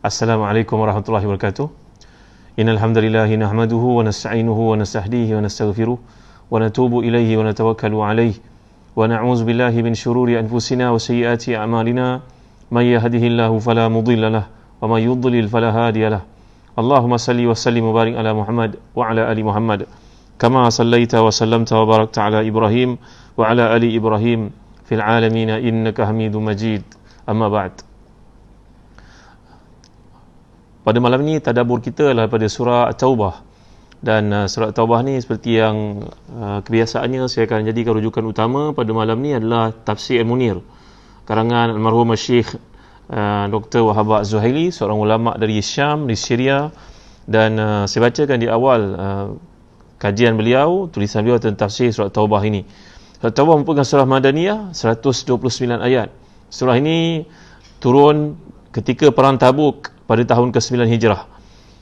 Assalamualaikum warahmatullahi wabarakatuh. Innal hamdalillahi nahmaduhu wa nasta'inuhu wa nastahdihi wa nastaghfiruh wa natubu ilaihi wa natawakkalu alaihi wa na'udzu billahi min shururi anfusina wa sayyiati a'malina may yahdihillahu fala mudilla lahu wa may yudlil fala hadiya lahu. Allahumma salli wa sallim wa barik ala Muhammad wa ala ali Muhammad kama sallaita wa sallamta wa barakta ala Ibrahim wa ala ali Ibrahim fil alamin innaka Hamidum Majid. Amma ba'd. Pada malam ini tadabbur kita adalah pada surah At-Taubah, dan surah At-Taubah ni seperti yang kebiasaannya saya akan jadikan rujukan utama pada malam ni adalah Tafsir Al-Munir karangan almarhum Syekh Dr. Wahab Az-Zuhaili, seorang ulama dari Syam, di Syria, dan saya bacakan di awal kajian beliau, tulisan beliau tentang tafsir surah At-Taubah ini. Surah At-Taubah merupakan surah Madaniyah, 129 ayat. Surah ini turun ketika perang Tabuk pada tahun ke-9 Hijrah.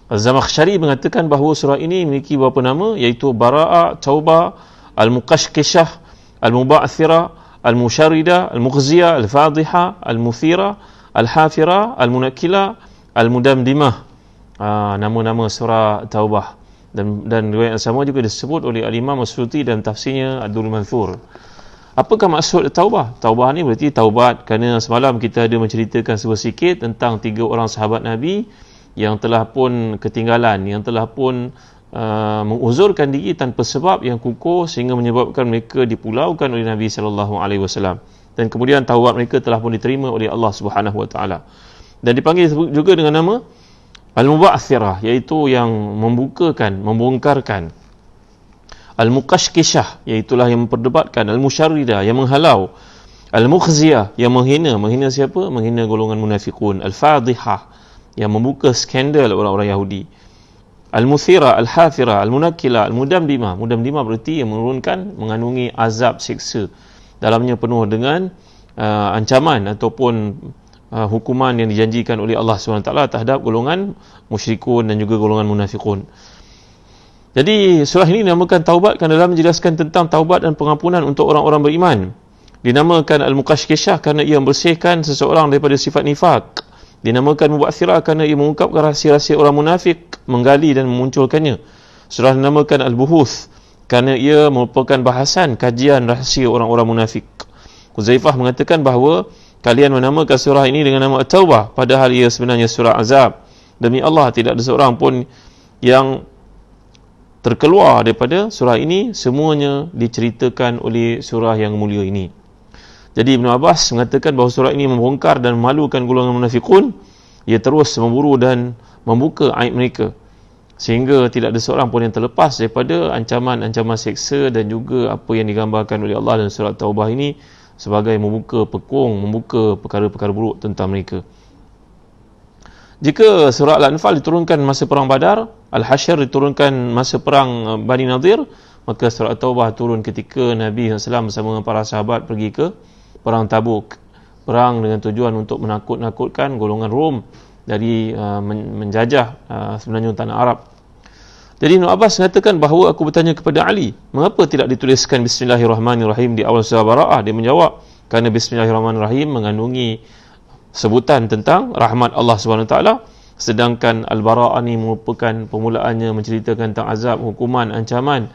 Az-Zamakhsyari mengatakan bahawa surah ini memiliki beberapa nama, iaitu Bara'a, Taubah, Al-Muqashqishah, Al-Muba'thira, Al-Musharrida, Al-Mukhziyah, Al-Fadhiha, Al-Muthira, Al-Hafira, Al-Munakila, Al-Mudamdimah. Nama-nama surah Taubah. Dan riwayat yang sama juga disebut oleh Al-Imam As-Suyuti dalam tafsirnya Ad-Durrul Manthur. Apakah maksud taubah? Taubah ni berarti taubat, kerana semalam kita ada menceritakan sedikit tentang 3 orang sahabat Nabi yang telah pun ketinggalan, yang telah pun menguzurkan diri tanpa sebab yang kukuh sehingga menyebabkan mereka dipulaukan oleh Nabi SAW, dan kemudian taubat mereka telah pun diterima oleh Allah Subhanahu Wa Taala, dan dipanggil juga dengan nama Al-Muba'thirah, iaitu yang membukakan, membongkarkan. Al-Muqashqishah, iaitulah yang memperdebatkan. Al-Musharrida, yang menghalau. Al-Mukhziyah, yang menghina. Menghina siapa? Menghina golongan munafiqun. Al-Fadhihah, yang membuka skandal orang-orang Yahudi. Al-Muthira, Al-Hafira, Al-Munakila, Al-Mudamdimah. Mudamdimah berarti yang menurunkan, mengandungi azab, siksa. Dalamnya penuh dengan ancaman ataupun hukuman yang dijanjikan oleh Allah SWT terhadap golongan musyrikun dan juga golongan munafiqun. Jadi surah ini dinamakan taubat kerana dalam menjelaskan tentang taubat dan pengampunan untuk orang-orang beriman. Dinamakan Al-Muqashqishah kerana ia membersihkan seseorang daripada sifat nifaq. Dinamakan Muba'thirah kerana ia mengungkapkan rahsia-rahsia orang munafik, menggali dan memunculkannya. Surah dinamakan Al-Buhuth kerana ia merupakan bahasan kajian rahsia orang-orang munafik. Huzaifah mengatakan bahawa kalian menamakan surah ini dengan nama At-Taubah, padahal ia sebenarnya surah azab. Demi Allah, tidak ada seorang pun yang terkeluar daripada surah ini, semuanya diceritakan oleh surah yang mulia ini. Jadi Ibn Abbas mengatakan bahawa surah ini membongkar dan memalukan golongan munafiqun. Ia terus memburu dan membuka aib mereka, sehingga tidak ada seorang pun yang terlepas daripada ancaman-ancaman seksa dan juga apa yang digambarkan oleh Allah dalam surah Taubah ini sebagai membuka pekung, membuka perkara-perkara buruk tentang mereka. Jika surah Al-Anfal diturunkan masa perang Badar, Al-Hasyr diturunkan masa perang Bani Nadir, maka surah At-Taubah turun ketika Nabi SAW bersama para sahabat pergi ke perang Tabuk. Perang dengan tujuan untuk menakut-nakutkan golongan Rom dari menjajah sebenarnya tanah Arab. Jadi Ibn Abbas mengatakan bahawa aku bertanya kepada Ali, mengapa tidak dituliskan Bismillahirrahmanirrahim di awal surah Bara'ah? Dia menjawab, kerana Bismillahirrahmanirrahim mengandungi sebutan tentang rahmat Allah SWT, sedangkan Al-Bara'ah ni merupakan permulaannya menceritakan tentang azab, hukuman, ancaman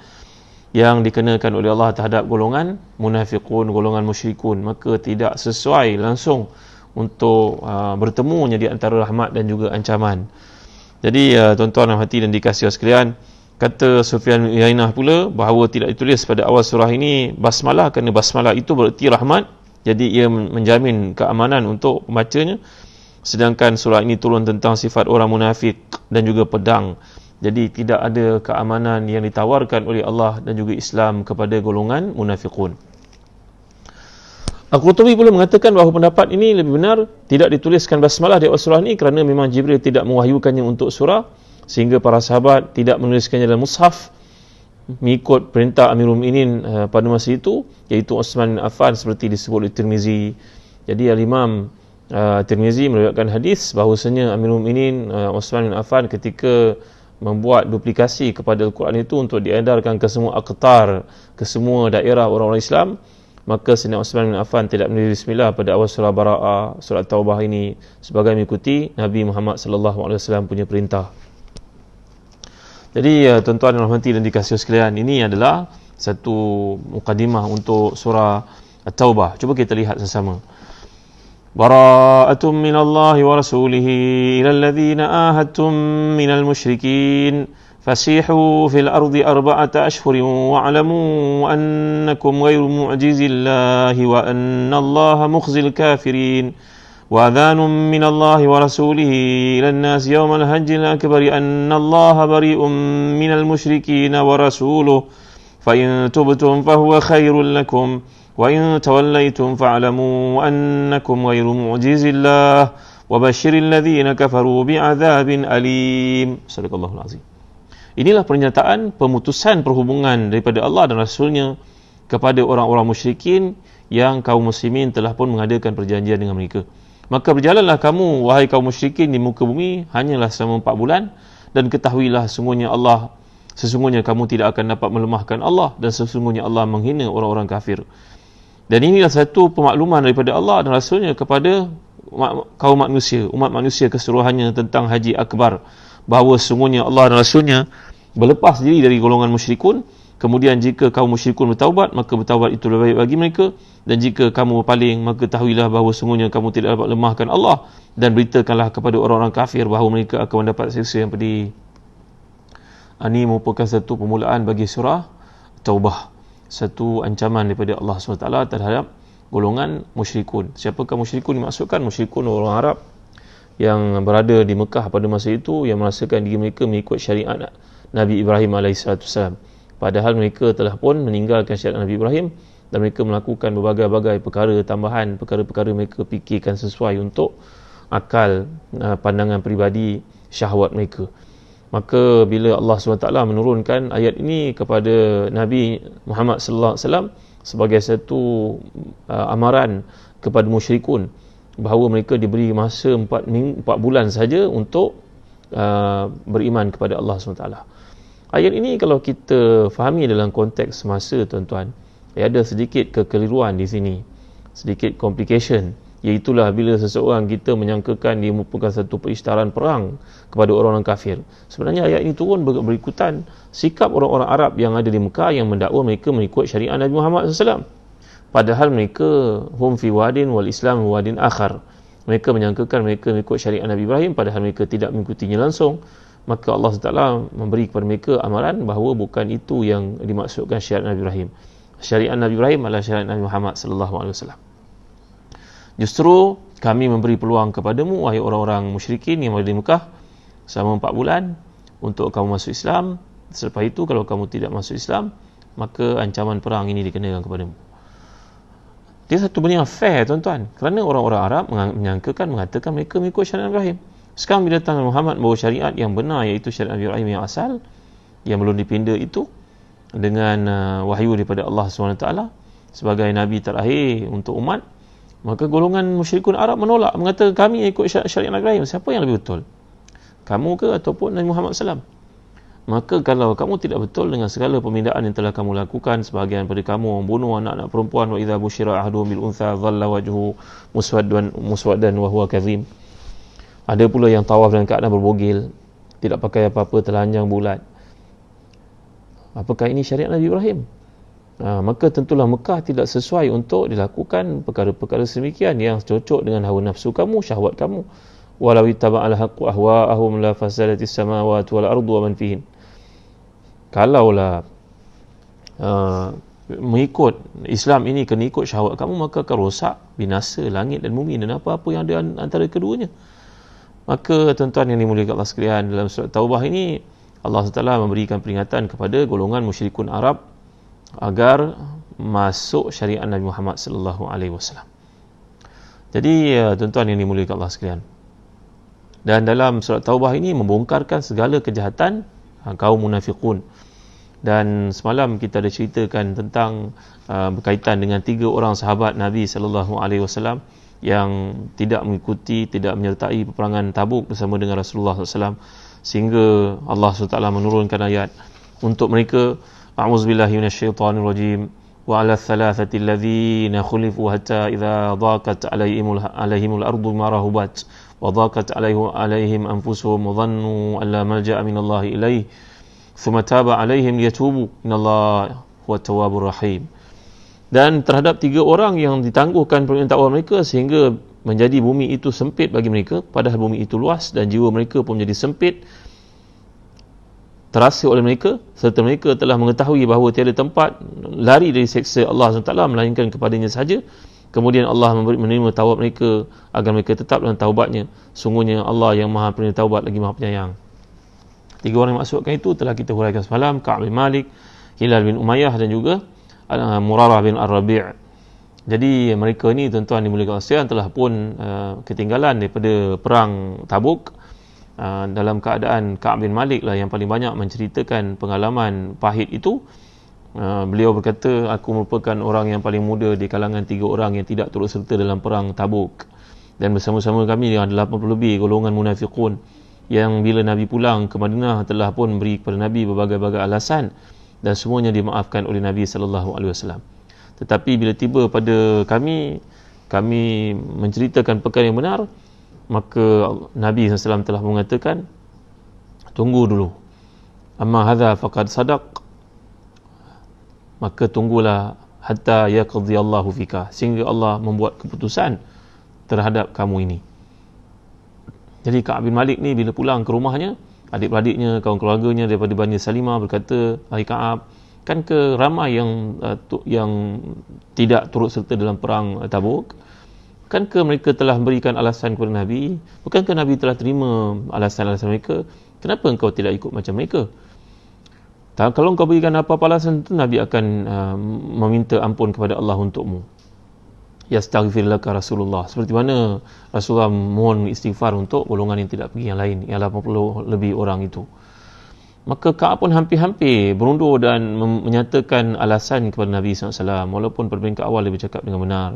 yang dikenakan oleh Allah terhadap golongan munafiqun, golongan musyrikun. Maka tidak sesuai langsung untuk bertemunya di antara rahmat dan juga ancaman. Jadi tuan-tuan yang hati dan dikasihi sekalian, kata Sufyan bin Uyainah pula bahawa tidak ditulis pada awal surah ini basmalah, kerana basmalah itu bererti rahmat. Jadi ia menjamin keamanan untuk pembacanya. Sedangkan surah ini turun tentang sifat orang munafik dan juga pedang. Jadi tidak ada keamanan yang ditawarkan oleh Allah dan juga Islam kepada golongan munafiqun. Al-Qurtubi pula mengatakan bahawa pendapat ini lebih benar, tidak dituliskan basmalah di awal surah ini kerana memang Jibril tidak mewahyukannya untuk surah, sehingga para sahabat tidak menuliskannya dalam mushaf mengikut perintah Amirul Mukminin pada masa itu, iaitu Uthman bin Affan, seperti disebut oleh Tirmizi. Jadi Al-Imam Tirmizi meriwayatkan hadis bahawasanya Amirul Mukminin Uthman bin Affan ketika membuat duplikasi kepada Al-Quran itu untuk diedarkan ke semua aqtar, ke semua daerah orang-orang Islam, maka Sayyidina Uthman bin Affan tidak menulis bismillah pada awal surah Bara'ah, surah Taubah ini sebagai mengikuti Nabi Muhammad sallallahu alaihi wasallam punya perintah. Jadi tuan-tuan dan rahmati dan dikasihi sekalian, ini adalah satu mukadimah untuk surah At-Taubah. Cuba kita lihat bersama. Bara'atum minallahi wa rasulihi ila alladhina ahadtum minal musyrikin فسيحوا في الأرض 4 أشهر واعلموا أنكم غير معجز الله وأن الله مخزي الكافرين وأذان من الله ورسوله إلى الناس يوم الحج الأكبر أن الله بريء من المشركين ورسوله فإن تبتم فهو خير لكم وإن توليتم فاعلموا أنكم غير معجز الله وبشر الذين كفروا بعذاب أليم. صدق الله العظيم. Inilah pernyataan pemutusan perhubungan daripada Allah dan Rasulnya kepada orang-orang musyrikin yang kaum muslimin telah pun mengadakan perjanjian dengan mereka. Maka berjalanlah kamu, wahai kaum musyrikin, di muka bumi hanyalah selama 4 bulan, dan ketahuilah sesungguhnya kamu tidak akan dapat melemahkan Allah, dan sesungguhnya Allah menghina orang-orang kafir. Dan inilah satu pemakluman daripada Allah dan Rasulnya kepada kaum manusia, umat manusia keseluruhannya tentang Haji Akbar, bahawa sesungguhnya Allah dan Rasulnya berlepas diri dari golongan musyrikun. Kemudian jika kaum musyrikun bertaubat, maka bertaubat itu lebih baik bagi mereka, dan jika kamu berpaling, maka tahuilah bahawa sesungguhnya kamu tidak dapat lemahkan Allah, dan beritakanlah kepada orang-orang kafir bahawa mereka akan mendapat siksa yang pedih. Ini merupakan satu permulaan bagi surah Taubah, satu ancaman daripada Allah SWT terhadap golongan musyrikun. Siapakah musyrikun dimaksudkan? Musyrikun orang Arab yang berada di Mekah pada masa itu, yang merasakan diri mereka mengikut syariat Nabi Ibrahim AS. Padahal mereka telah pun meninggalkan syariat Nabi Ibrahim, dan mereka melakukan berbagai-bagai perkara tambahan, perkara-perkara mereka fikirkan sesuai untuk akal, pandangan peribadi, syahwat mereka. Maka bila Allah SWT menurunkan ayat ini kepada Nabi Muhammad sallallahu alaihi wasallam sebagai satu amaran kepada musyrikun, bahawa mereka diberi masa 4 bulan saja untuk beriman kepada Allah SWT. Ayat ini kalau kita fahami dalam konteks semasa, tuan-tuan, ada sedikit kekeliruan di sini, sedikit complication, iaitulah bila seseorang kita menyangkakan dia merupakan satu perisytiharan perang kepada orang-orang kafir. Sebenarnya ayat ini turun berikutan sikap orang-orang Arab yang ada di Mekah yang mendakwa mereka mengikut syariat Nabi Muhammad SAW. Padahal mereka hum fi wadin wal Islam wadin akhar. Mereka menyangkakan mereka mengikut syariat Nabi Ibrahim, padahal mereka tidak mengikutinya langsung. Maka Allah SWT memberi kepada mereka amaran bahawa bukan itu yang dimaksudkan syariat Nabi Ibrahim. Syariat Nabi Ibrahim adalah syariat Nabi Muhammad SAW. Justru kami memberi peluang kepadamu, wahai orang-orang musyrikin yang ada di Mekah, selama 4 bulan untuk kamu masuk Islam. Selepas itu kalau kamu tidak masuk Islam, maka ancaman perang ini dikenakan kepadamu. Dia satu benda yang fair, tuan-tuan, kerana orang-orang Arab mengatakan mereka mengikut syariat Nabi Ibrahim. Sekarang bila datang Muhammad bawa syariat yang benar, iaitu syariat Nabi Ibrahim yang asal, yang belum dipinda itu, dengan wahyu daripada Allah SWT sebagai Nabi terakhir untuk umat, maka golongan musyrikun Arab menolak, mengatakan kami ikut syariat Nabi Ibrahim. Siapa yang lebih betul? Kamu ke ataupun Nabi Muhammad SAW? Maka kalau kamu tidak betul dengan segala pembinaan yang telah kamu lakukan, sebahagian pada kamu membunuh anak-anak perempuan, wa idza busyira ahaduhum bil untha dhalla wajhuhu muswaddan wa huwa kadhim. Ada pula yang tawaf dengan keadaan berbogil, tidak pakai apa-apa, telanjang bulat. Apakah ini syariat Nabi Ibrahim? Maka tentulah Mekah tidak sesuai untuk dilakukan perkara-perkara sedemikian yang cocok dengan hawa nafsu kamu, syahwat kamu. Walau ittaba'al haqqu ahwa'ahum la fasadatis samawati wal ardu wa man fihin. Kalaulah mengikut Islam ini kena ikut syahwat kamu, maka akan rosak, binasa langit dan bumi dan apa-apa yang ada antara keduanya. Maka tuan-tuan yang dimuliakan Allah sekalian, dalam surah Taubah ini Allah SWT memberikan peringatan kepada golongan musyrikun Arab agar masuk syariat Nabi Muhammad sallallahu alaihi wasallam. Jadi tuan-tuan yang dimuliakan Allah sekalian, dan dalam surah Taubah ini membongkarkan segala kejahatan kaum munafiqun. Dan semalam kita ada ceritakan tentang berkaitan dengan 3 orang sahabat Nabi sallallahu alaihi wasallam yang tidak mengikuti, tidak menyertai peperangan Tabuk bersama dengan Rasulullah SAW, sehingga Allah SWT menurunkan ayat untuk mereka. A'udzubillahi minasyaitanirrajim. wa 'ala thalathati alladhina khulifu hatta idza dhaqat 'alaihimul ardu bima rahubat wa dhaqat 'alaihim anfusuhum wa dhannu an la malja'a min Allah ilaihi thumma taba 'alaihim liyatubu innallaha huwa tawwabur rahim. Dan terhadap 3 orang yang ditangguhkan permintaan Allah mereka sehingga menjadi bumi itu sempit bagi mereka, padahal bumi itu luas, dan jiwa mereka pun menjadi sempit terasa oleh mereka, serta mereka telah mengetahui bahawa tiada tempat lari dari seksa Allah SWT melainkan kepadanya sahaja. Kemudian Allah menerima taubat mereka agar mereka tetap dalam taubatnya. Sungguhnya Allah yang maha penerima taubat lagi maha penyayang. 3 orang yang maksudkan itu telah kita huraikan semalam: Ka'ab bin Malik, Hilal bin Umayyah dan juga Murarah bin Ar-Rabi'. Jadi mereka ni tuan-tuan dimuliakan Allah telah pun ketinggalan daripada perang Tabuk. Dalam keadaan Ka'ab bin Malik lah yang paling banyak menceritakan pengalaman pahit itu. Beliau berkata, aku merupakan orang yang paling muda di kalangan 3 orang yang tidak turut serta dalam perang Tabuk, dan bersama-sama kami dengan 80 lebih golongan munafiqun yang bila Nabi pulang ke Madinah telah pun beri kepada Nabi berbagai-bagai alasan, dan semuanya dimaafkan oleh Nabi SAW. Tetapi bila tiba pada kami menceritakan perkara yang benar, maka Nabi SAW telah mengatakan, tunggu dulu, amma hadha faqad sadaq, maka tunggulah hatta yaqdiyallahu fika, sehingga Allah membuat keputusan terhadap kamu ini. Jadi Ka'ab bin Malik ni bila pulang ke rumahnya, adik-beradiknya, kawan keluarganya daripada Bani Salimah berkata, hai Ka'ab, kan ke ramai yang tidak turut serta dalam perang Tabuk? Bukankah mereka telah memberikan alasan kepada Nabi? Bukankah Nabi telah terima alasan-alasan mereka? Kenapa engkau tidak ikut macam mereka? Kalau engkau berikan apa-apa alasan itu, Nabi akan meminta ampun kepada Allah untukmu. Yastaghfir laka Rasulullah. Seperti mana Rasulullah mohon istighfar untuk golongan yang tidak pergi yang lain, yang 80 lebih orang itu. Maka Ka'ab pun hampir-hampir berundur dan menyatakan alasan kepada Nabi SAW, walaupun pada peringkat awal dia bercakap dengan benar.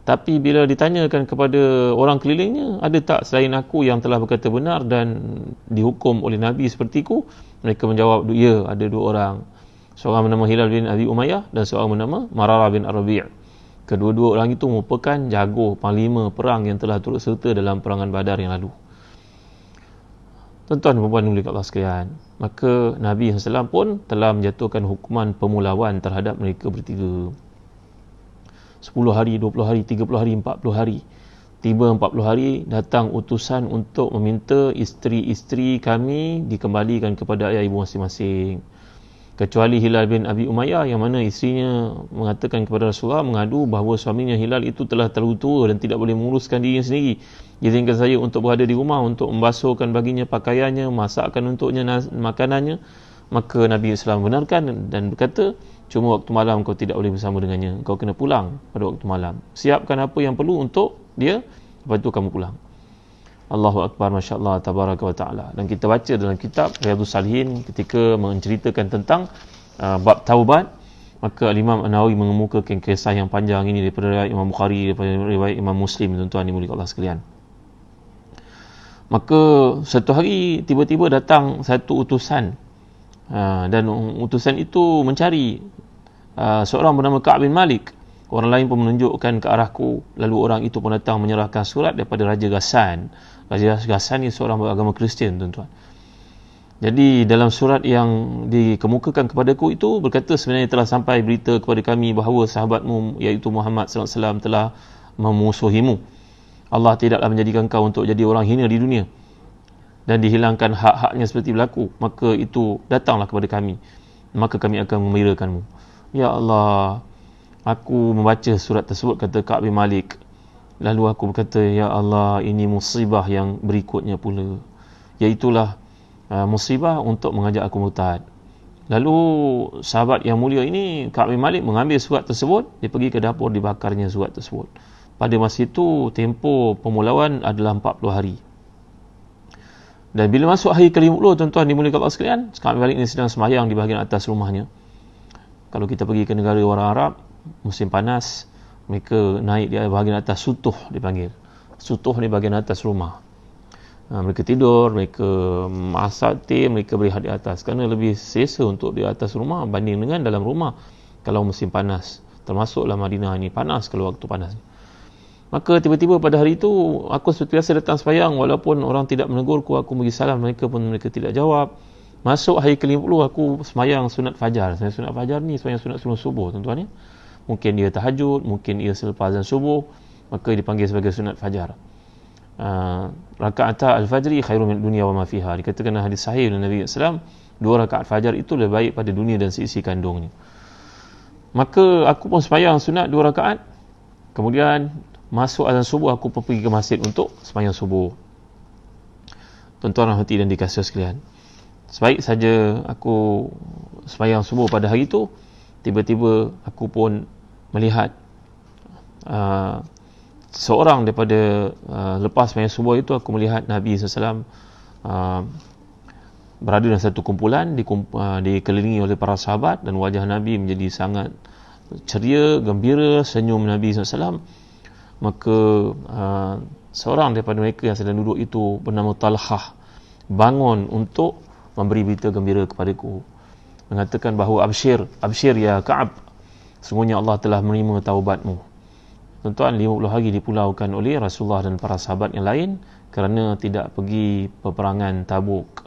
Tapi bila ditanyakan kepada orang kelilingnya, ada tak selain aku yang telah berkata benar dan dihukum oleh Nabi sepertiku? Mereka menjawab, ya, ada 2 orang. Seorang bernama Hilal bin Abi Umayyah dan seorang bernama Mararah bin Ar-Rabi'. Kedua-dua orang itu merupakan jago panglima perang yang telah turut serta dalam perangan Badar yang lalu. Tuan-tuan dan puan-puan dimuliakan Allah sekalian, maka Nabi SAW pun telah menjatuhkan hukuman pemulawan terhadap mereka bertiga. 10 hari, 20 hari, 30 hari, 40 hari. Tiba 40 hari, datang utusan untuk meminta isteri-isteri kami dikembalikan kepada ayah ibu masing-masing. Kecuali Hilal bin Abi Umayyah, yang mana isterinya mengatakan kepada Rasulullah, mengadu bahawa suaminya Hilal itu telah terlalu tua dan tidak boleh menguruskan dirinya sendiri. Izinkan saya untuk berada di rumah untuk membasuhkan baginya pakaiannya, masakkan untuknya makanannya. Maka Nabi SAW benarkan dan berkata, cuma waktu malam kau tidak boleh bersama dengannya, kau kena pulang pada waktu malam. Siapkan apa yang perlu untuk dia, lepas tu kamu pulang. Allahu Akbar, Masya Allah, Tabaraka wa Ta'ala. Dan kita baca dalam kitab Riyadhus Salihin ketika menceritakan tentang bab taubat, maka Imam An-Nawawi mengemukakan kisah yang panjang ini daripada riwayat Imam Bukhari, daripada riwayat Imam Muslim, tuan-tuan dimuliakan Allah sekalian. Maka satu hari tiba-tiba datang satu utusan, dan utusan itu mencari seorang bernama Ka'ab bin Malik. Orang lain pun menunjukkan ke arahku. Lalu orang itu pun datang menyerahkan surat daripada Raja Ghassan. Raja Ghassan ni seorang beragama Kristian, tuan-tuan. Jadi dalam surat yang dikemukakan kepadaku itu berkata, sebenarnya telah sampai berita kepada kami bahawa sahabatmu iaitu Muhammad SAW telah memusuhimu. Allah tidaklah menjadikan kau untuk jadi orang hina di dunia dan dihilangkan hak-haknya seperti berlaku. Maka itu datanglah kepada kami, maka kami akan membirakanmu. Ya Allah, aku membaca surat tersebut, kata Ka'ab bin Malik. Lalu aku berkata, ya Allah, ini musibah yang berikutnya pula, iaitulah musibah untuk mengajak aku murtad. Lalu sahabat yang mulia ini, Ka'ab bin Malik, mengambil surat tersebut, dia pergi ke dapur, dibakarnya surat tersebut. Pada masa itu tempoh pemulawan adalah 40 hari. Dan bila masuk hari ke-50, tuan-tuan dimuliakan Allah sekalian, Ka'ab bin Malik ini sedang sembahyang di bahagian atas rumahnya. Kalau kita pergi ke negara orang Arab, musim panas, mereka naik di bahagian atas sutuh, dipanggil. Sutuh ni bahagian atas rumah. Mereka tidur, mereka masak teh, mereka berehat di atas. Kerana lebih selesa untuk di atas rumah banding dengan dalam rumah kalau musim panas. termasuklah Madinah ni panas kalau waktu panas. Maka tiba-tiba pada hari itu aku seperti biasa datang sembahyang, walaupun orang tidak menegurku, aku bagi salam mereka pun mereka tidak jawab. Masuk hari ke-50 aku sembahyang sunat fajar. Sunat fajar ni sembahyang sunat sebelum subuh tuan-tuan ya. Mungkin dia tahajud, mungkin ia selepas azan subuh, maka dipanggil sebagai sunat fajar. Rakaat al-fajri khairun min dunya wa ma fiha. Dikatakan dalam hadis sahih dari Nabi sallallahu alaihi wasallam, 2 rakaat fajar itu lebih baik pada dunia dan seisi kandungnya. Maka aku pun sembahyang sunat 2 rakaat. Kemudian masuk azan subuh aku pun pergi ke masjid untuk sembahyang subuh. Tuan-tuan rahmati dan dikasihi sekalian, sebaik saja aku sembahyang subuh pada hari itu, tiba-tiba aku pun melihat seorang daripada lepas sembahyang subuh itu, aku melihat Nabi SAW berada dalam satu kumpulan, dikelilingi oleh para sahabat, dan wajah Nabi menjadi sangat ceria, gembira, senyum Nabi SAW. Maka seorang daripada mereka yang sedang duduk itu bernama Talhah bangun untuk memberi berita gembira kepadaku, mengatakan bahawa abshir ya Ka'ab, sesungguhnya Allah telah menerima taubatmu. Tuan-tuan, 50 hari dipulaukan oleh Rasulullah dan para sahabat yang lain kerana tidak pergi peperangan Tabuk.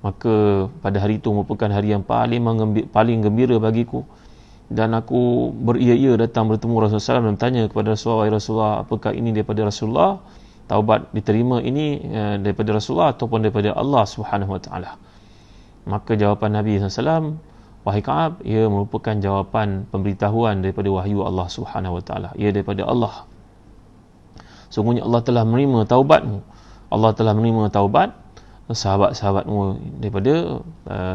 Maka pada hari itu merupakan hari yang paling gembira bagiku, dan aku beria-ia datang bertemu Rasulullah SAW dan bertanya kepada Rasulullah, "Wahai Rasulullah, apakah ini daripada Rasulullah? Taubat diterima ini daripada Rasulullah ataupun daripada Allah Subhanahu Wa Taala?" Maka jawapan Nabi SAW, "Wahai Ka'ab, ia merupakan jawapan pemberitahuan daripada wahyu Allah Subhanahu Wa Taala. Ia daripada Allah. Sungguhnya Allah telah menerima taubatmu. Allah telah menerima taubat sahabat-sahabatmu daripada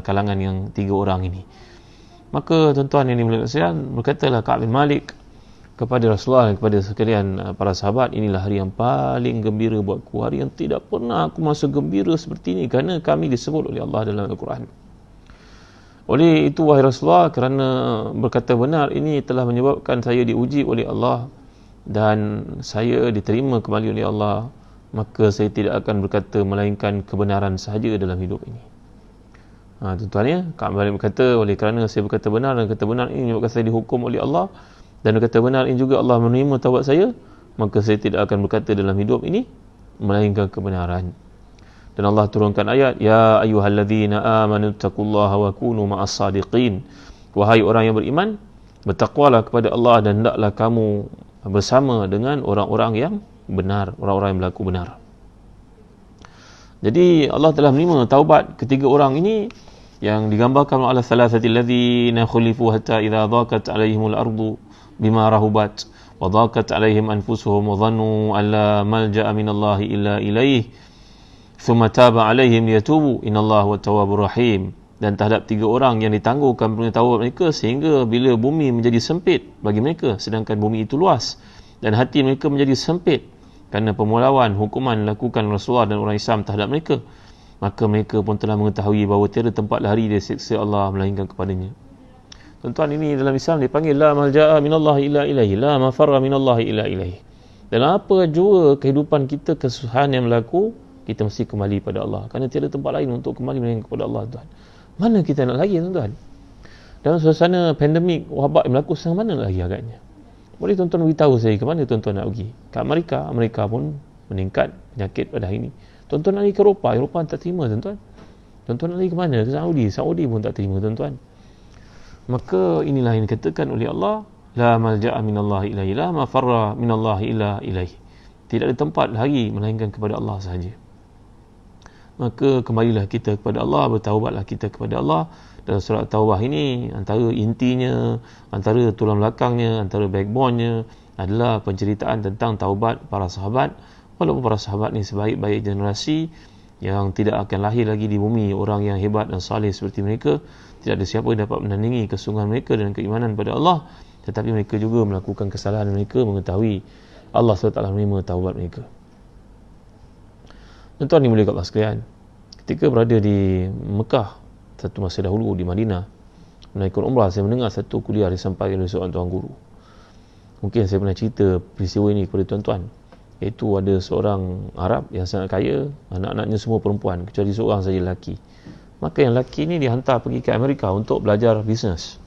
kalangan yang 3 orang ini." Maka tuan-tuan yang dimuliakan sekalian, berkatalah Ka'ab bin Malik kepada Rasulullah dan kepada sekalian para sahabat, "Inilah hari yang paling gembira buatku, hari yang tidak pernah aku merasa gembira seperti ini, kerana kami disebut oleh Allah dalam Al-Quran. Oleh itu wahai Rasulullah, kerana berkata benar ini telah menyebabkan saya diuji oleh Allah dan saya diterima kembali oleh Allah, maka saya tidak akan berkata melainkan kebenaran sahaja dalam hidup ini." Tuan-tuan ya, Ka'ab bin Malik berkata, oleh kerana saya berkata benar dan kata benar ini menyebabkan saya dihukum oleh Allah, dan kata benar ini juga Allah menerima taubat saya, maka saya tidak akan berkata dalam hidup ini melainkan kebenaran. Dan Allah turunkan ayat, "Ya ayyuhalladzina amanu taqullaha wa kunu ma'as sadiqin." Wahai orang yang beriman, bertakwalah kepada Allah dan hendaklah kamu bersama dengan orang-orang yang benar, orang-orang yang berlaku benar. Jadi Allah telah menerima taubat ketiga orang ini, yang digambarkan ala thalathati alladhina khulifu hatta idza dhaqat alaihimul ardu bima rahubat wa dhaqat alaihim anfusuhum wa dhannu an la malja'a minallahi illa ilaih thumma taba alaihim liyatubu innallaha huwat tawwabur rahim. Dan terhadap 3 orang yang ditangguhkan taubat mereka sehingga bila bumi menjadi sempit bagi mereka sedangkan bumi itu luas, dan hati mereka menjadi sempit kerana pemulawan hukuman dilakukan Rasulullah dan orang Islam terhadap mereka, maka mereka pun telah mengetahui bahawa tiada tempat lari dari siksa Allah melainkan kepadanya. Tuan-tuan, ini dalam Islam dipanggil la malja'a minallahi illa ilaihi, la mafarra minallahi illa ilaihi. Dalam apa jua kehidupan kita, kesusahan yang berlaku, kita mesti kembali pada Allah, kerana tiada tempat lain untuk kembali melainkan kepada Allah. Tuan, mana kita nak lagi tuan-tuan? Dalam suasana pandemik wabak yang berlaku sekarang, mana lagi agaknya? Boleh tuan-tuan beritahu saya ke mana tuan-tuan nak pergi? Kat Amerika pun meningkat penyakit pada hari ini. Tuan-tuan nak pergi ke Eropah tak terima tuan-tuan. Tuan-tuan nak pergi ke mana? Ke Saudi pun tak terima tuan-tuan. Maka inilah yang dikatakan oleh Allah, la malja'a minallahi ilaihi, la mafarra minallahi illa ilaihi. Tidak ada tempat lagi melainkan kepada Allah sahaja. Maka kembalilah kita kepada Allah, bertaubatlah kita kepada Allah. Dalam surat Taubah ini, antara intinya, antara tulang belakangnya, antara backbone-nya adalah penceritaan tentang taubat para sahabat. Walaupun para sahabat ni sebaik-baik generasi yang tidak akan lahir lagi di bumi orang yang hebat dan saleh seperti mereka, tidak ada siapa yang dapat menandingi kesungguhan mereka dan keimanan pada Allah, tetapi mereka juga melakukan kesalahan mereka mengetahui Allah SWT menerima taubat mereka. Tuan-tuan dimuliakan Allah sekalian, ketika berada di Mekah satu masa dahulu, di Madinah menaikkan umrah, saya mendengar satu kuliah disampaikan oleh seorang tuan guru. Mungkin saya pernah cerita peristiwa ini kepada tuan-tuan, iaitu ada seorang Arab yang sangat kaya, anak-anaknya semua perempuan kecuali seorang saja lelaki. Maka yang lelaki ni dihantar pergi ke Amerika untuk belajar bisnes.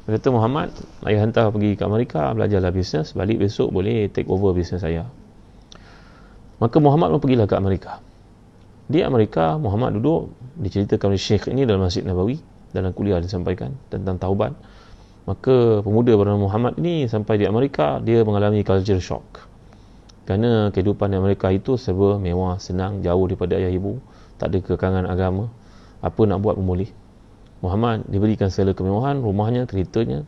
Dia kata, Muhammad, ayah hantar pergi ke Amerika, belajarlah bisnes, balik besok boleh take over bisnes saya. Maka Muhammad pun pergilah ke Amerika. Di Amerika, Muhammad duduk, diceritakan oleh Syekh ini dalam Masjid Nabawi, dalam kuliah disampaikan tentang taubat. Maka pemuda bernama Muhammad ini sampai di Amerika, dia mengalami culture shock. Kerana kehidupan di Amerika itu serba mewah, senang, jauh daripada ayah ibu, tak ada kekangan agama, apa nak buat pun boleh. Muhammad diberikan segala kemewahan, rumahnya, keretanya.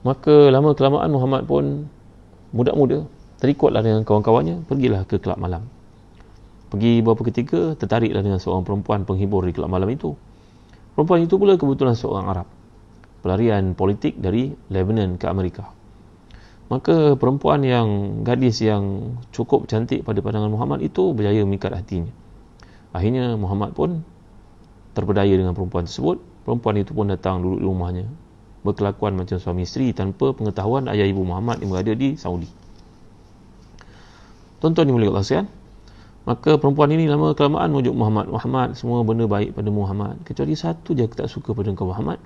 Maka lama-kelamaan Muhammad pun budak-muda, terikutlah dengan kawan-kawannya, pergilah ke kelab malam. Pergi beberapa ketika, tertariklah dengan seorang perempuan penghibur di kelab malam itu. Perempuan itu pula kebetulan seorang Arab, pelarian politik dari Lebanon ke Amerika. Maka perempuan gadis yang cukup cantik pada pandangan Muhammad itu berjaya memikat hatinya. Akhirnya Muhammad pun terpedaya dengan perempuan tersebut. Perempuan itu pun datang duduk di rumahnya, berkelakuan macam suami isteri tanpa pengetahuan ayah ibu Muhammad yang berada di Saudi. Tuan-tuan dimuliakan Allah sekalian, maka perempuan ini lama kelamaan menunjuk Muhammad, semua benda baik pada Muhammad, kecuali satu je aku tak suka pada engkau Muhammad.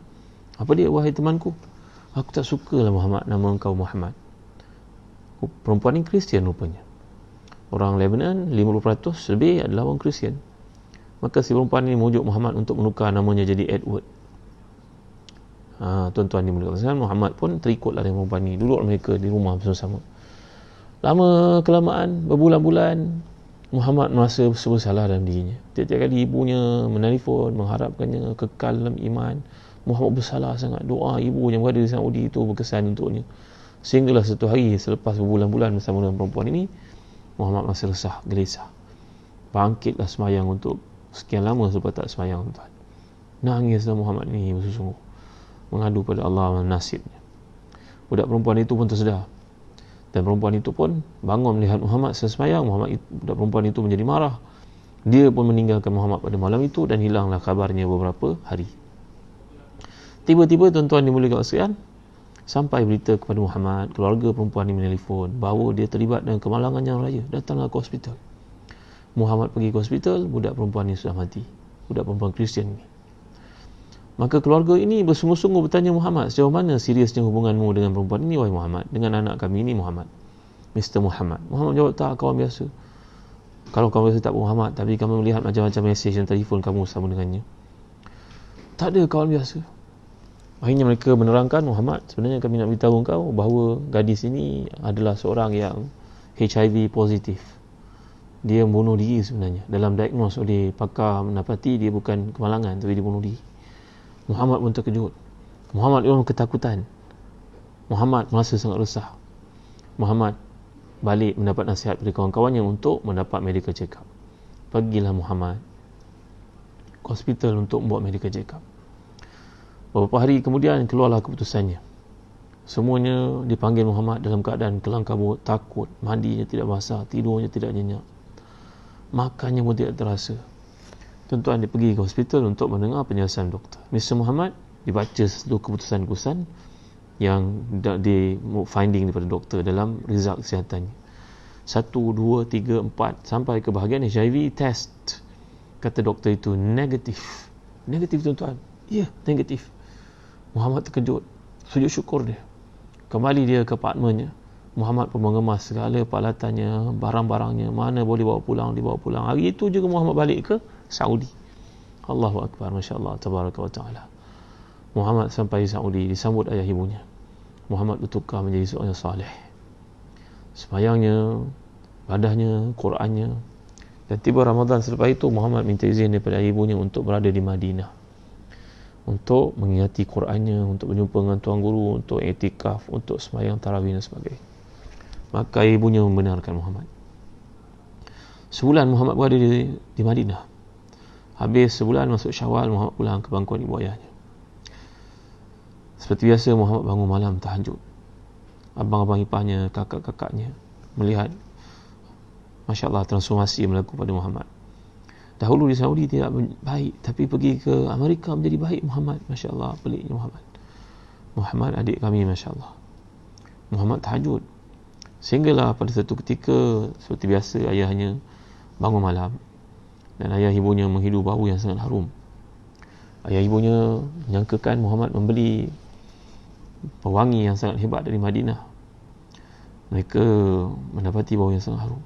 Apa dia? Wahai temanku, aku tak sukalah Muhammad, nama engkau Muhammad. Perempuan ini Kristian rupanya. Orang Lebanon 50% lebih adalah orang Kristian. Maka si perempuan ini menunjuk Muhammad untuk menukar namanya jadi Edward. Tuan-tuan dimuliakan, Muhammad pun terikutlah dengan perempuan ini. Duduk mereka di rumah bersama-sama. Lama kelamaan, berbulan-bulan, Muhammad merasa bersalah dalam dirinya. Tiap-tiap kali ibunya menelpon, mengharapkannya kekal dalam iman, Muhammad bersalah sangat. Doa ibu yang berada di Saudi itu berkesan untuknya. Sehinggalah satu hari selepas berbulan-bulan bersama dengan perempuan ini, Muhammad masih resah, gelisah. Bangkitlah semayang untuk sekian lama selepas tak semayang, tuan. Nangislah Muhammad ini bersungguh, mengadu pada Allah nasibnya. Budak perempuan itu pun tersedar, dan perempuan itu pun bangun melihat Muhammad sesemayang. Budak perempuan itu menjadi marah. Dia pun meninggalkan Muhammad pada malam itu dan hilanglah kabarnya beberapa hari. Tiba-tiba, tuan-tuan dimuliakan Allah sekalian, sampai berita kepada Muhammad, keluarga perempuan ini menelpon bahawa dia terlibat dengan kemalangan yang raya. Datanglah ke hospital. Muhammad pergi ke hospital, budak perempuan ini sudah mati. Budak perempuan Kristian ini. Maka keluarga ini bersungguh-sungguh bertanya Muhammad, sejauh mana seriusnya hubunganmu dengan perempuan ini, wahai Muhammad, dengan anak kami ini Muhammad, Mr. Muhammad. Muhammad jawab, tak, kawan biasa. Kalau kawan biasa tak Muhammad, tapi kami melihat macam-macam mesej dan telefon kamu sama dengannya. Tak ada, kawan biasa. Akhirnya mereka menerangkan, Muhammad, sebenarnya kami nak beritahu engkau bahawa gadis ini adalah seorang yang HIV positif. Dia bunuh diri sebenarnya. Dalam diagnos oleh pakar mendapati dia bukan kemalangan, tapi dia bunuh diri. Muhammad pun terkejut. Muhammad pun ketakutan. Muhammad merasa sangat resah. Muhammad balik mendapat nasihat dari kawan-kawannya untuk mendapat medical check up. Pergilah Muhammad ke hospital untuk buat medical check up. Beberapa hari kemudian keluarlah keputusannya. Semuanya dipanggil Muhammad dalam keadaan kelang kabut, takut, mandinya tidak basah, tidurnya tidak nyenyak, makannya pun tidak terasa. Tuan-tuan dia pergi ke hospital untuk mendengar penjelasan doktor. Mr. Muhammad dibaca satu keputusan-keputusan yang di finding daripada doktor dalam result kesihatannya. 1, 2, 3, 4 sampai ke bahagian HIV test. Kata doktor itu negatif. Negatif, tuan-tuan. Ya, negatif. Muhammad terkejut. Sujud syukur dia. Kembali dia ke apartmennya. Muhammad pun mengemas segala peralatannya, barang-barangnya, mana boleh bawa pulang, dibawa pulang. Hari itu juga Muhammad balik ke Saudi. Allahu Akbar, Masya Allah, Tabaraka wa Ta'ala. Muhammad sampai Saudi, disambut ayah ibunya. Muhammad bertukar menjadi seorang yang saleh. Sembayangnya, ibadahnya, Qurannya. Dan tiba Ramadan selepas itu, Muhammad minta izin daripada ayah ibunya untuk berada di Madinah, untuk mengingati Qurannya, untuk berjumpa dengan tuan guru, untuk iktikaf, untuk sembahyang tarawih dan sebagainya. Maka ibunya membenarkan Muhammad. Sebulan Muhammad berada di Madinah. Habis sebulan masuk Syawal, Muhammad pulang ke pangkuan ibu ayahnya. Seperti biasa, Muhammad bangun malam tahajud. Abang-abang iparnya, kakak-kakaknya melihat, Masya Allah, transformasi yang berlaku pada Muhammad. Dahulu di Saudi tidak baik, tapi pergi ke Amerika menjadi baik Muhammad. Masya Allah, peliknya Muhammad. Muhammad adik kami, Masya Allah. Muhammad tahajud. Sehinggalah pada satu ketika, seperti biasa, ayahnya bangun malam dan ayah ibunya menghidu bau yang sangat harum. Ayah ibunya menyangkakan Muhammad membeli pewangi yang sangat hebat dari Madinah. Mereka mendapati bau yang sangat harum.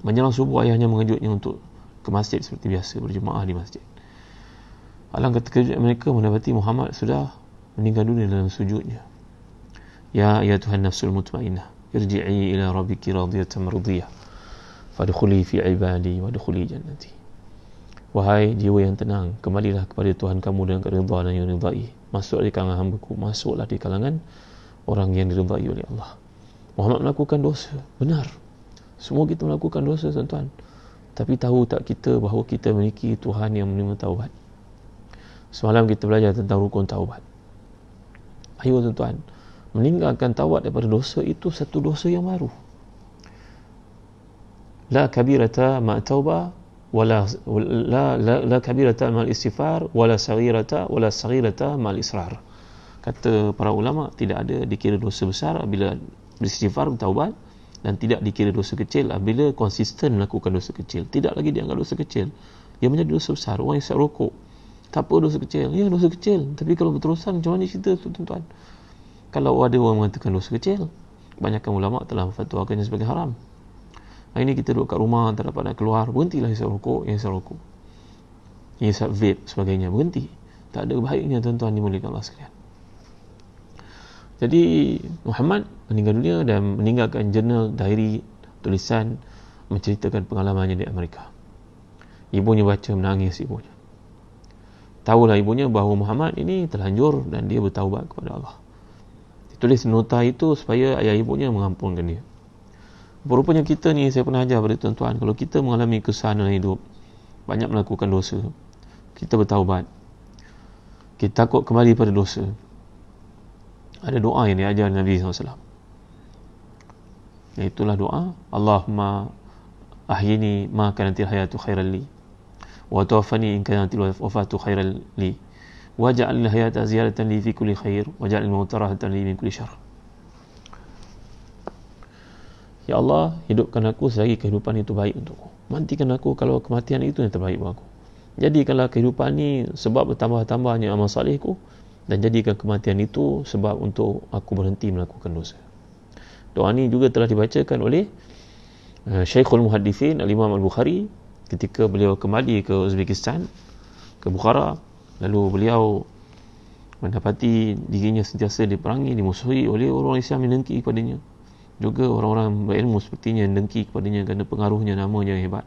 Menjelang subuh, ayahnya mengejutnya untuk ke masjid seperti biasa, berjemaah di masjid. Alangkah terkejut mereka mendapati Muhammad sudah meninggal dunia dalam sujudnya. Ya ayatuhan nafsul mutmainnah, irji'i ila rabbiki radiyatan mardiyah, fadkhuli fi ibadi wadkhuli jannati. Wahai jiwa yang tenang, kembalilah kepada Tuhan kamu dengan keridhaan yang diridai. Masuklah di kalangan hamba-Ku, masuklah di kalangan orang yang diridai oleh Allah. Muhammad melakukan dosa, benar. Semua kita melakukan dosa, tuan-tuan. Tapi tahu tak kita bahawa kita memiliki Tuhan yang menerima taubat? Semalam kita belajar tentang rukun taubat. Ayo tuan-tuan, meninggalkan taubat daripada dosa itu satu dosa yang baru. La kabirata ma taubah wala la kabirata ma istighfar wala saghirata ma israr. Kata para ulama, tidak ada dikira dosa besar apabila beristighfar, bertaubat, dan tidak dikira dosa kecil apabila konsisten melakukan dosa kecil. Tidak lagi dianggap dosa kecil, ia menjadi dosa besar. Orang yang isap rokok, tak apa dosa kecil, ya dosa kecil. Tapi kalau berterusan, macam mana cerita tu tuan-tuan? Kalau ada orang mengatakan dosa kecil, kebanyakan ulama telah memfatwakannya sebagai haram. Hari ini kita duduk kat rumah, tak dapat nak keluar, berhentilah isap rokok, yang isap rokok, yang isap vape sebagainya, berhenti. Tak ada baiknya tuan-tuan dimuliakan Allah sekalian. Jadi Muhammad meninggal dunia dan meninggalkan jurnal, diary, tulisan menceritakan pengalamannya di Amerika. Ibunya baca, menangis ibunya. Tahulah ibunya bahawa Muhammad ini terlanjur dan dia bertaubat kepada Allah. Ditulis nota itu supaya ayah ibunya mengampunkan dia. Rupanya kita ni, saya pernah ajar pada tuan-tuan, kalau kita mengalami kesusahan dalam hidup, banyak melakukan dosa, kita bertaubat, kita takut kembali pada dosa, ada doa yang diajar Nabi SAW. Iaitulah doa, Allahumma ahyini ma kanatil hayatu khairan li, wa tawaffani in kanatil wafatu khairan li, waj'al hayata ziyaratan li fi kulli khair, waj'al mauta rahatan li min kulli syarr. Ya Allah, hidupkan aku selagi kehidupan itu baik untukku. Matikan aku kalau kematian itu yang terbaik buat aku. Jadikanlah kehidupan ini sebab bertambah-tambahnya amal salihku, dan jadikan kematian itu sebab untuk aku berhenti melakukan dosa. Doa ini juga telah dibacakan oleh Syekhul Muhaddithin Al-Imam Al-Bukhari ketika beliau kembali ke Uzbekistan, ke Bukhara. Lalu beliau mendapati dirinya sentiasa diperangi, dimusuhi oleh orang Islam yang dengki kepadanya. Juga orang-orang berilmu sepertinya yang dengki kepadanya kerana pengaruhnya, namanya yang hebat,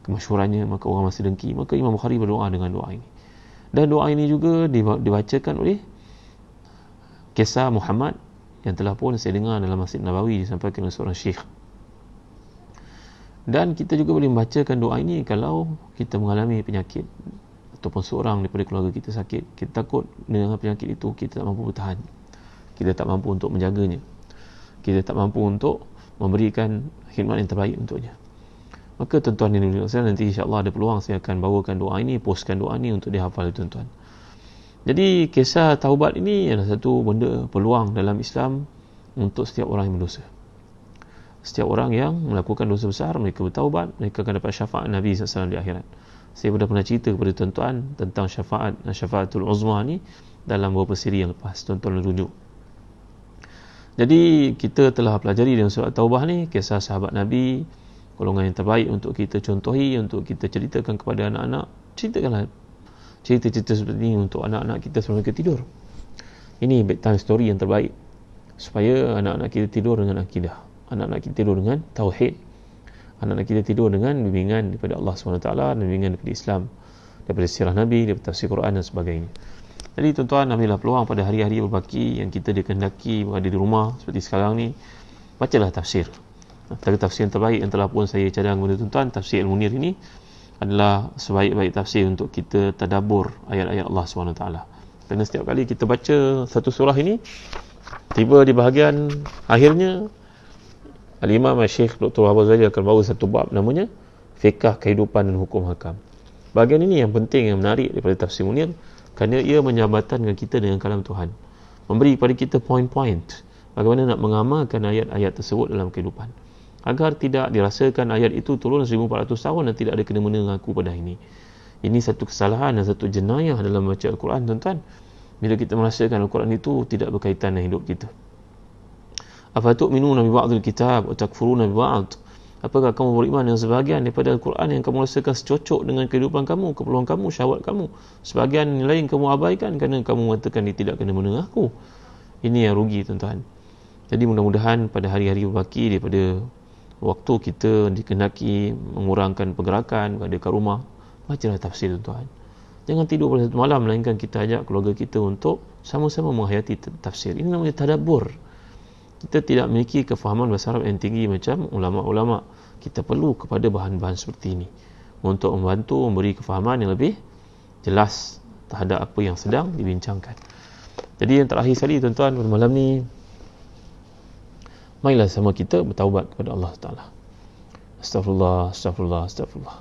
kemasyhurannya, maka orang masih dengki. Maka Imam Bukhari berdoa dengan doa ini. Dan doa ini juga dibacakan oleh kisah Muhammad yang telah pun saya dengar dalam Masjid Nabawi disampaikan oleh seorang syekh. Dan kita juga boleh membacakan doa ini kalau kita mengalami penyakit ataupun seorang daripada keluarga kita sakit. Kita takut dengan penyakit itu kita tak mampu bertahan, kita tak mampu untuk menjaganya, kita tak mampu untuk memberikan khidmat yang terbaik untuknya. Maka tuan-tuan yang dimuliakan saya, nanti insya-Allah ada peluang saya akan bawakan doa ini, postkan doa ini untuk dihafal tuan-tuan. Jadi kisah taubat ini adalah satu benda peluang dalam Islam untuk setiap orang yang berdosa. Setiap orang yang melakukan dosa besar, mereka bertaubat, mereka akan dapat syafaat Nabi SAW di akhirat. Saya pernah cerita kepada tuan-tuan tentang syafaatul uzma ni dalam beberapa siri yang lepas, tuan-tuan rujuk. Jadi kita telah pelajari dalam surat Taubah ni kisah sahabat Nabi, golongan yang terbaik untuk kita contohi, untuk kita ceritakan kepada anak-anak. Ceritakanlah cerita-cerita seperti ini untuk anak-anak kita sebelum mereka tidur. Ini bedtime story yang terbaik supaya anak-anak kita tidur dengan akidah, anak-anak kita tidur dengan tauhid, anak-anak kita tidur dengan bimbingan daripada Allah SWT dan bimbingan daripada Islam, daripada sirah Nabi, daripada tafsir Quran dan sebagainya. Jadi tuan-tuan, ambillah peluang pada hari-hari berbaki yang kita dikehendaki berada di rumah seperti sekarang ni, bacalah tafsir. Antara tafsir yang terbaik yang telah pun saya cadang kepada tuan-tuan, tafsir Al-Munir ini adalah sebaik-baik tafsir untuk kita tadabbur ayat-ayat Allah SWT. Kerana setiap kali kita baca satu surah ini, tiba di bahagian akhirnya, Al-Imam Syekh Dr. Wahab Zali akan bawa satu bab namanya Fiqh Kehidupan dan Hukum Hakam. Bahagian ini yang penting, yang menarik daripada tafsir Munir, kerana ia menjabatkan kita dengan kalam Tuhan, memberi kepada kita poin-poin bagaimana nak mengamalkan ayat-ayat tersebut dalam kehidupan, agar tidak dirasakan ayat itu turun 1400 tahun dan tidak ada kena-mena dengan aku pada ini. Ini satu kesalahan dan satu jenayah dalam baca Al-Quran tuan-tuan. bila kita merasakan Al-Quran itu tidak berkaitan dengan hidup kita. Afatu'minuna bi ba'dil kitab wa takfuruna bi ba'd? Apakah kamu beriman dengan sebahagian daripada Al-Quran yang kamu rasakan secocok dengan kehidupan kamu, keperluan kamu, syahwat kamu? Sebahagian yang lain kamu abaikan kerana kamu mengatakan dia tidak kena mendengarku. Ini yang rugi, tuan-tuan. Jadi mudah-mudahan pada hari-hari berbaki daripada waktu kita dikehendaki mengurangkan pergerakan, berada kat rumah, bacalah tafsir, tuan-tuan. Jangan tidur pada satu malam, melainkan kita ajak keluarga kita untuk sama-sama menghayati tafsir. Ini namanya tadabbur. Kita tidak memiliki kefahaman bahasa Arab yang tinggi macam ulama-ulama. Kita perlu kepada bahan-bahan seperti ini untuk membantu memberi kefahaman yang lebih jelas terhadap apa yang sedang dibincangkan. Jadi yang terakhir sekali, tuan-tuan, pada malam ni, marilah sama kita bertaubat kepada Allah Ta'ala. Astaghfirullah, astaghfirullah, astaghfirullah.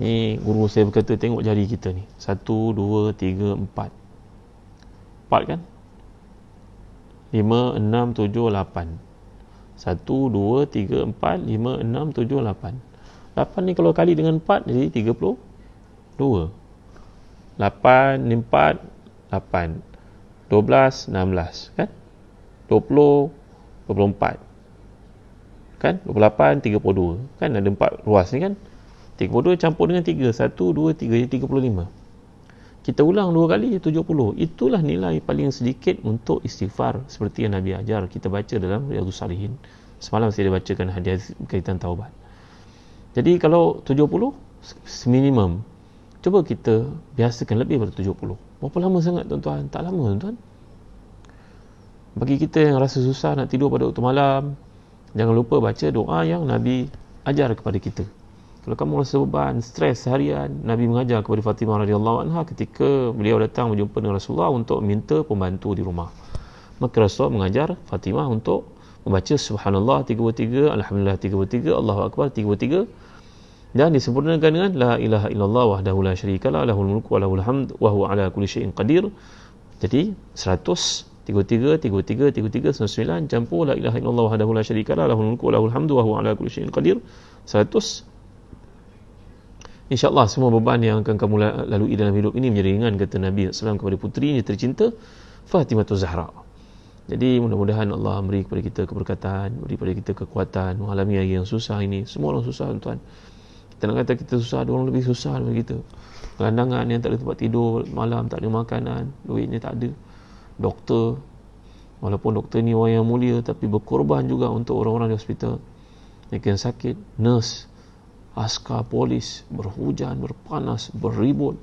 Ni guru saya berkata, tengok jari kita ni. 1, 2, 3, 4. 4 kan? 5, 6, 7, 8. 1, 2, 3, 4, 5, 6, 7, 8. 8 ni kalau kali dengan 4 jadi 32. 8 ni 4, 8. 12, 16 kan? 20, 24 kan? 28, 32 kan? Ada 4 ruas ni kan? 32 campur dengan 3, 1, 2, 3 jadi 35. Kita ulang 2 kali 70. Itulah nilai paling sedikit untuk istighfar seperti yang Nabi ajar kita baca dalam Riyadhus Salihin. Semalam saya bacakan hadis berkaitan taubat. Jadi kalau 70 minimum, cuba kita biasakan lebih daripada 70. Berapa lama sangat, tuan-tuan? Tak lama, tuan-tuan. Bagi kita yang rasa susah nak tidur pada waktu malam, jangan lupa baca doa yang Nabi ajar kepada kita. Kalau kamu rasa beban, stres seharian, Nabi mengajar kepada Fatimah radhiyallahu anha ketika beliau datang berjumpa dengan Rasulullah untuk minta pembantu di rumah. Maka Rasulullah mengajar Fatimah untuk membaca Subhanallah 33, Alhamdulillah 33, Allahu Akbar 33, dan disempurnakan dengan La ilaha illallah wahdahu la syarikalah, lahul mulku wa lahul hamd wa huwa ala kulli syai'in qadir. Jadi 100, 33, 33, 33, 99 campur La ilaha illallah wahdahu la syarikalah, lahul mulku wa lahul hamd wa huwa ala kulli syai'in qadir 100. InsyaAllah semua beban yang akan kamu lalui dalam hidup ini menjadi ringan, kata Nabi SAW kepada putrinya tercinta Fatimah Zahra. Jadi mudah-mudahan Allah beri kepada kita keberkatan, beri kepada kita kekuatan mengalami hari yang susah ini. Semua orang susah, tuan. Kita nak kata kita susah, ada orang lebih susah daripada kita. Gelandangan yang tak ada tempat tidur malam, tak ada makanan, duitnya tak ada. Doktor, walaupun doktor ni orang yang mulia, tapi berkorban juga untuk orang-orang di hospital yang sakit. Nurse, askar polis, berhujan, berpanas, berribut.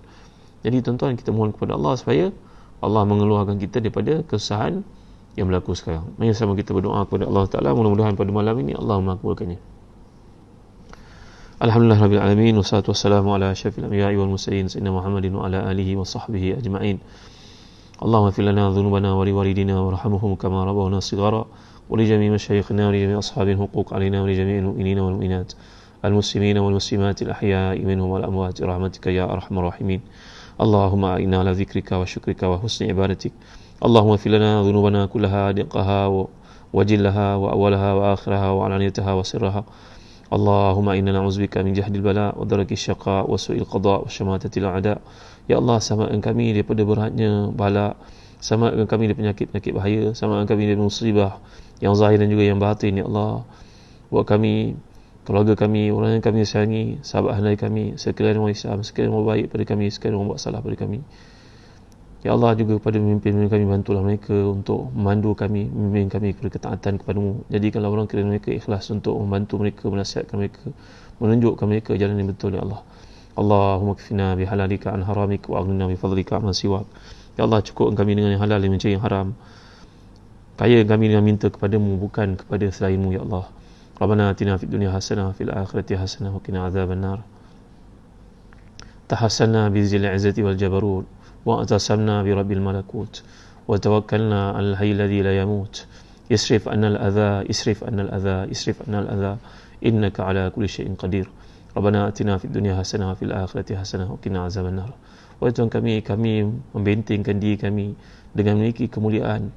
Jadi tuan-tuan, kita mohon kepada Allah supaya Allah mengeluarkan kita daripada kesusahan yang berlaku sekarang. Mari sama kita berdoa kepada Allah Ta'ala. Mudah-mudahan pada malam ini Allah makbulkannya. Alhamdulillah Rabbil Alamin, wassalatu wassalamu ala asyrafil anbiya'i wal mursalin sayyidina Muhammadin wa ala alihi wa sahbihi ajma'in. Allahumma ighfir lana dhunubana wa liwalidina warhamhum kama rabbawna shighara wa li jami'i masyayikhina wa li jami'i ashabil huquq alaina wa li jami'il mu'minina wal mu'minat المسلمين والمسلمات الأحياء منهم والأموات برحمتك يا أرحم الراحمين. اللهم أعنا على ذكرك وشكرك وحسن عبادتك. اللهم اغفر لنا ذنوبنا كلها دقها وجلها وأولها وآخرها وعلانيتها وسرها. اللهم إنا نعوذ بك من جهد البلاء ودرك الشقاء وسوء القضاء وشماتة الأعداء. Ya Allah, selamatkan kami daripada beratnya bala, selamatkan kami dari penyakit-penyakit bahaya, selamatkan kami dari musibah yang zahir dan juga yang batin. Ya Allah, buat kami, keluarga kami, orang yang kami sayangi, sahabat handai kami, sekalian orang Islam, sekalian orang baik pada kami, sekalian orang buat salah pada kami. Ya Allah, juga kepada pemimpin kami, bantulah mereka untuk memandu kami, membimbing kami kepada ketaatan kepadamu. Jadikanlah orang kira mereka ikhlas untuk membantu mereka, menasihatkan mereka, menunjukkan mereka jalan yang betul. Ya Allah, Allahumma kfina bihalalika an haramik wa aghnina bifadlika amman siwak. Ya Allah, cukupkan kami dengan yang halal dan mencari yang haram. Kaya kami dengan minta kepadamu, bukan kepada selainmu. Ya Allah, Rabbana atina fid dunya hasanah wa fil akhirati hasanah wa qina adzabannar. Tahassalna bi zil izzati wal jabarut wa atasamna bi rabbil malakut wa tawakkalna al hayy alladhi la yamut. Isrif anna al adha, isrif anna al adha, isrif anna al adha, innaka ala kulli syai'in qadir. Rabbana atina fid dunya hasanah wa fil akhirati hasanah wa qina adzabannar. Wahai Tuhan kami membentengkan diri kami dengan memiliki kemuliaan.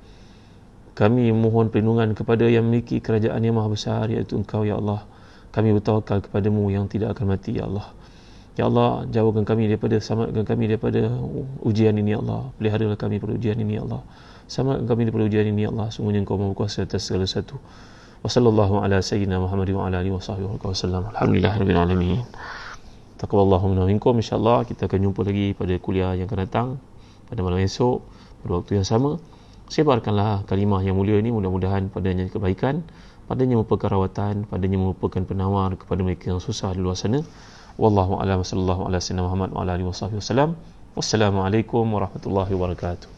Kami mohon perlindungan kepada yang memiliki kerajaan yang maha besar, iaitu Engkau, Ya Allah. Kami bertawakal kepadamu yang tidak akan mati, Ya Allah. Ya Allah, jauhkan kami daripada, selamatkan kami daripada ujian ini, ya Allah. Peliharalah kami daripada ujian ini, ya Allah. Selamatkan kami daripada ujian ini, ya Allah. Sungguhnya Engkau Maha Kuasa atas segala sesuatu. Wa sallallahu ala sayyidina Muhammad wa ala alihi wa sahbihi wa sallam. Alhamdulillahirabbil alamin. Taqabbalallahu minna wa minkum. Insya-Allah kita akan jumpa lagi pada kuliah yang akan datang pada malam esok pada waktu yang sama. Sebarkanlah kalimah yang mulia ini, mudah-mudahan padanya kebaikan, padanya merupakan rawatan, padanya merupakan penawar kepada mereka yang susah di luar sana. Wallahu a'lam, sallallahu ala sayyidina Muhammad wa ala alihi wasallam. Wassalamualaikum warahmatullahi wabarakatuh.